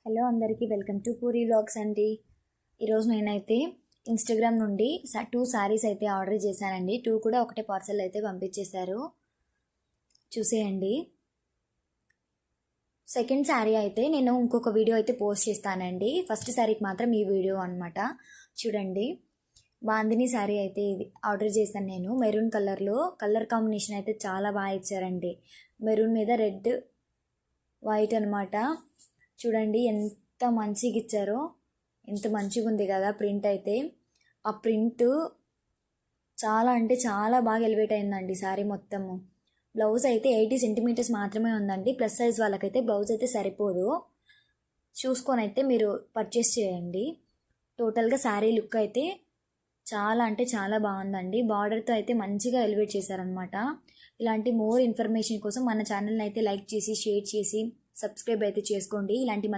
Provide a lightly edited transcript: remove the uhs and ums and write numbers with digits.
Hello అందరికీ welcome to puri vlogs అండి. ఈరోజు నేనైతే ఇన్స్టాగ్రామ్ నుండి 2 శారీస్ అయితే ఆర్డర్ చేశానండి. 2 కూడా ఒకటే పార్సల్ అయితే పంపించేశారు, చూసేయండి. సెకండ్ శారీ అయితే నేను ఇంకొక వీడియో అయితే పోస్ట్ చేస్తానండి. ఫస్ట్ శారీకి మాత్రం ఈ వీడియో అనమాట. చూడండి, బాందిని శారీ అయితే ఇది ఆర్డర్ చేశాను నేను. మెరూన్ కలర్లో, కలర్ కాంబినేషన్ అయితే చాలా బాగా ఇచ్చారండి. మెరూన్ మీద రెడ్ వైట్ అనమాట. చూడండి ఎంత మంచిగా ఇచ్చారో, ఎంత మంచిగా ఉంది కదా ప్రింట్ అయితే. ఆ ప్రింట్ చాలా అంటే చాలా బాగా ఎలివేట్ అయిందండి శారీ మొత్తము. బ్లౌజ్ అయితే 80 సెంటీమీటర్స్ మాత్రమే ఉందండి. ప్లస్ సైజ్ వాళ్ళకైతే బ్లౌజ్ అయితే సరిపోదు. చూసుకొని అయితే మీరు పర్చేస్ చేయండి. టోటల్గా శారీ లుక్ అయితే చాలా అంటే చాలా బాగుందండి. బార్డర్తో అయితే మంచిగా ఎలివేట్ చేశారనమాట. ఇలాంటి మోర్ ఇన్ఫర్మేషన్ కోసం మన ఛానల్ని అయితే లైక్ చేసి, షేర్ చేసి, సబ్స్క్రైబ్ అయితే చేసుకోండి. ఇలాంటి